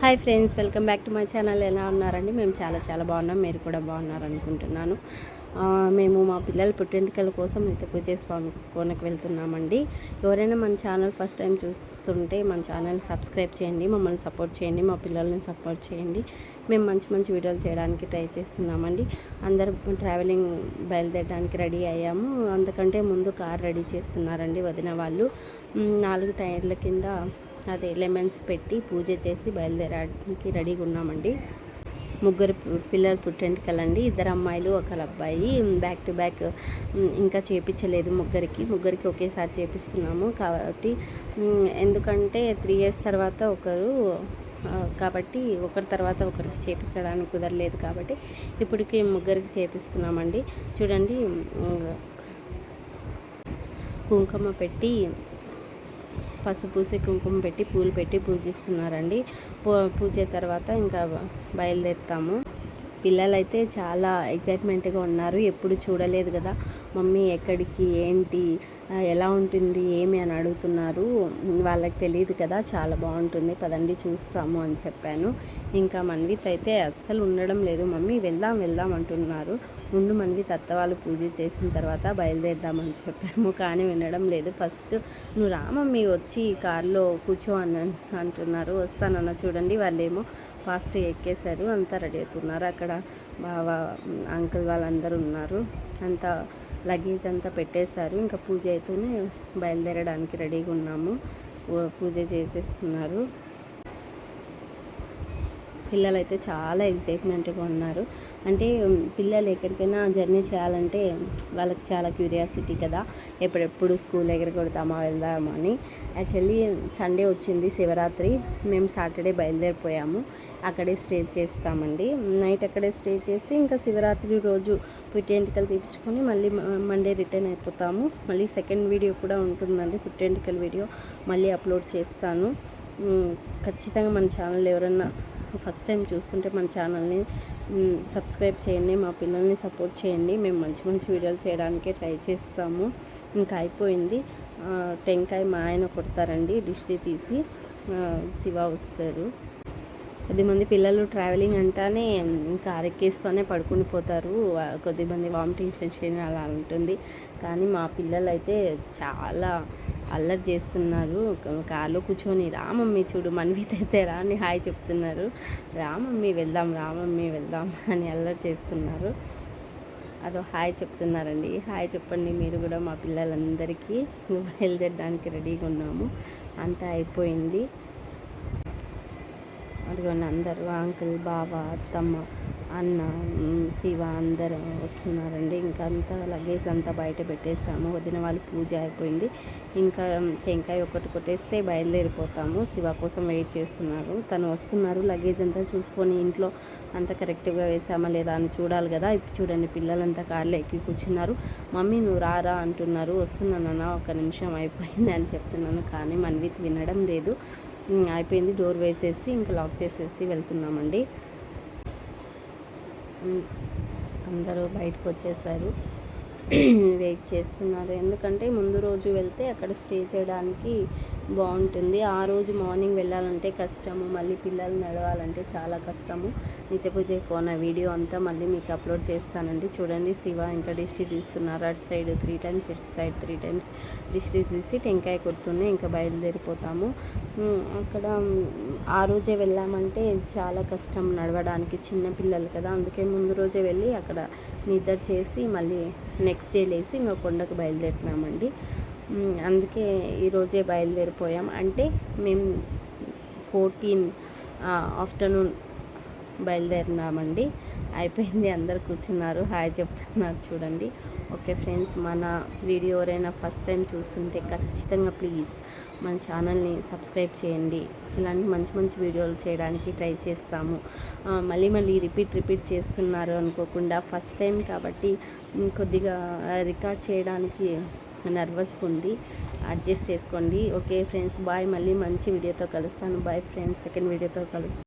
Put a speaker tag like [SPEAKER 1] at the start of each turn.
[SPEAKER 1] Hi friends, welcome back to my channel. ఎలా ఉన్నారండి? మేము చాలా బాగున్నాం. మీరు కూడా బాగున్నారనుకుంటున్నాను. మేము మా పిల్లల పుట్టెంటుకల కోసం నిత్య స్వామి కోనకు వెళ్తున్నామండి. ఎవరైనా మన ఛానల్ ఫస్ట్ టైం చూస్తుంటే మన ఛానల్ సబ్స్క్రైబ్ చేయండి, మమ్మల్ని సపోర్ట్ చేయండి, మా పిల్లల్ని సపోర్ట్ చేయండి. మేము మంచి వీడియోలు చేయడానికి ట్రై చేస్తున్నామండి. అందరూ ట్రావెలింగ్ బయలుదేరడానికి రెడీ అయ్యాము. అంతకంటే ముందు కార్ రెడీ చేస్తున్నారండి వదిన వాళ్ళు. 4 టైర్ల కింద అదే లెమన్స్ పెట్టి పూజ చేసి బయలుదేరడానికి రెడీగా ఉన్నామండి. ముగ్గురు పిల్లలు పుట్టెంటుకలండి, 2 అమ్మాయిలు 1 అబ్బాయి. బ్యాక్ టు బ్యాక్ ఇంకా చేపించలేదు. ముగ్గురికి ఒకేసారి చేపిస్తున్నాము కాబట్టి, ఎందుకంటే 3 years తర్వాత ఒకరు కాబట్టి ఒకరి తర్వాత ఒకరికి చేపించడానికి కుదరలేదు కాబట్టి ఇప్పటికి ముగ్గురికి చేపిస్తున్నామండి. చూడండి, కుంకుమ పెట్టి పసుపు పూసి కుంకుమ పెట్టి పూలు పెట్టి పూజిస్తున్నారండి. పూజ తర్వాత ఇంకా బయలుదేరుతాము. పిల్లలైతే చాలా ఎగ్జైట్మెంట్గా ఉన్నారు. ఎప్పుడు చూడలేదు కదా మమ్మీ, ఎక్కడికి, ఏంటి, ఎలా ఉంటుంది, ఏమి అని అడుగుతున్నారు. వాళ్ళకి తెలియదు కదా, చాలా బాగుంటుంది పదండి చూస్తాము అని చెప్పాను. ఇంకా మన్విత్ అయితే అస్సలు ఉండడం లేదు. మమ్మీ వెళ్దాం అంటున్నారు. ముందు మన్విత్ అత్త వాళ్ళు పూజ చేసిన తర్వాత బయలుదేరదామని చెప్పాము, కానీ వినడం లేదు. ఫస్ట్ నువ్వు రా మమ్మీ, వచ్చి కారులో కూర్చో అని అంటున్నారు. వస్తానన్న. చూడండి, వాళ్ళేమో ఫాస్ట్ ఎక్కేశారు, అంతా రెడీ అవుతున్నారు. అక్కడ బావా అంకుల్ వాళ్ళందరూ ఉన్నారు. అంతా లగేజ్ అంతా పెట్టేశారు. ఇంకా పూజ అయితేనే బయలుదేరడానికి రెడీగా ఉన్నాము. పూజ చేసేస్తున్నారు. పిల్లలైతే చాలా ఎగ్జైట్మెంట్గా ఉన్నారు. అంటే పిల్లలు ఎక్కడికైనా జర్నీ చేయాలంటే వాళ్ళకి చాలా క్యూరియాసిటీ కదా, ఎప్పుడెప్పుడు స్కూల్ ఎగరగొడతామా వెళ్దామా అని. యాక్చువల్లీ సండే వచ్చింది శివరాత్రి, మేము సాటర్డే బయలుదేరిపోయాము. అక్కడే స్టే చేస్తామండి. నైట్ అక్కడే స్టే చేసి ఇంకా శివరాత్రి రోజు పుట్టెంటుకలు తీపించుకొని మళ్ళీ మండే రిటర్న్ అయిపోతాము. మళ్ళీ సెకండ్ వీడియో కూడా ఉంటుందండి, పుట్టెంటుకల వీడియో మళ్ళీ అప్లోడ్ చేస్తాను. ఖచ్చితంగా మన ఛానల్ ఎవరన్నా ఫస్ట్ టైం చూస్తుంటే మన ఛానల్ని సబ్స్క్రైబ్ చేయండి, మా పిల్లల్ని సపోర్ట్ చేయండి. మేము మంచి వీడియోలు చేయడానికే ట్రై చేస్తాము. ఇంకా అయిపోయింది. టెంకాయ మా ఆయన కొడతారండి, దిష్టి తీసి శివ వస్తారు. 10 మంది పిల్లలు ట్రావెలింగ్ అంటానే కారు ఎక్కేస్తూనే పడుకుని పోతారు. కొద్దిమంది వామిటింగ్ సెన్సేషన్ అలా ఉంటుంది. కానీ మా పిల్లలు అయితే చాలా అల్లరి చేస్తున్నారు. కార్లో కూర్చొని రా మమ్మీ, చూడు మన్విత్ అయితే రా అని హాయ్ చెప్తున్నారు. రా మమ్మీ వెళ్దాం అని అల్లరి చేస్తున్నారు. అదో హాయ్ చెప్తున్నారండి. హాయ్ చెప్పండి మీరు కూడా మా పిల్లలందరికీ. బయలుదేరడానికి రెడీగా ఉన్నాము. అంతా అయిపోయింది. అదిగోండి, అందరూ అంకుల్, బావ, అత్తమ్మ, అన్న, శివ అందరూ వస్తున్నారండి. ఇంకా అంతా లగేజ్ అంతా బయట పెట్టేసాము. వదిన వాళ్ళు పూజ అయిపోయింది. ఇంకా టెంకాయ ఒకటి కొట్టేస్తే బయలుదేరిపోతాము. శివ కోసం వెయిట్ చేస్తున్నారు. తను వస్తున్నారు. లగేజ్ అంతా చూసుకొని ఇంట్లో అంత కరెక్ట్గా వేసామా లేదా అని చూడాలి కదా. ఇప్పుడు చూడండి, పిల్లలంతా కార్లో ఎక్కి కూర్చున్నారు. మమ్మీ నువ్వు రారా అంటున్నారు. వస్తున్నానన్నా, 1 నిమిషం అయిపోయింది అని చెప్తున్నాను. కానీ మన్విత్ వినడం లేదు. అయిపోయింది. డోర్ వేసేసి ఇంకా లాక్ చేసేసి వెళ్తున్నామండి. అందరూ బయటకు వచ్చేసారు, వెయిట్ చేస్తున్నారు. ఎందుకంటే ముందు రోజు వెళ్తే అక్కడ స్టే చేయడానికి బాగుంటుంది. ఆ రోజు మార్నింగ్ వెళ్ళాలంటే కష్టము, మళ్ళీ పిల్లలు నడవాలంటే చాలా కష్టము. నిత్య పూజ కోన వీడియో అంతా మళ్ళీ మీకు అప్లోడ్ చేస్తానండి. చూడండి, శివ ఇంకా దిష్టి తీస్తున్నారు. అటు సైడ్ 3 times, ఇటు సైడ్ 3 times దిష్టి తీసి టెంకాయ కొడుతూనే ఇంకా బయలుదేరిపోతాము. అక్కడ ఆ రోజే వెళ్ళామంటే చాలా కష్టం నడవడానికి, చిన్న పిల్లలు కదా. అందుకే ముందు రోజే వెళ్ళి అక్కడ నిద్ర చేసి మళ్ళీ నెక్స్ట్ డే లేసి ఇంకా కొండకు బయలుదేరినామండి. అందుకే ఈరోజే బయలుదేరిపోయాం. అంటే మేము 14 ఆఫ్టర్నూన్ బయలుదేరినామండి. అయిపోయింది. అందరు కూర్చున్నారు, హాయ్ చెప్తున్నారు. చూడండి. ఓకే ఫ్రెండ్స్, మన వీడియో ఎవరైనా ఫస్ట్ టైం చూస్తుంటే ఖచ్చితంగా ప్లీజ్ మన ఛానల్ని సబ్స్క్రైబ్ చేయండి. ఇలాంటి మంచి వీడియోలు చేయడానికి ట్రై చేస్తాము. మళ్ళీ రిపీట్ చేస్తున్నారు అనుకోకుండా. ఫస్ట్ టైం కాబట్టి కొద్దిగా రికార్డ్ చేయడానికి నర్వస్ ఉంది, అడ్జస్ట్ చేసుకోండి. Okay friends, bye. మళ్ళీ మంచి వీడియోతో కలుస్తాను. బాయ్ ఫ్రెండ్స్, సెకండ్ వీడియోతో కలుస్తాను.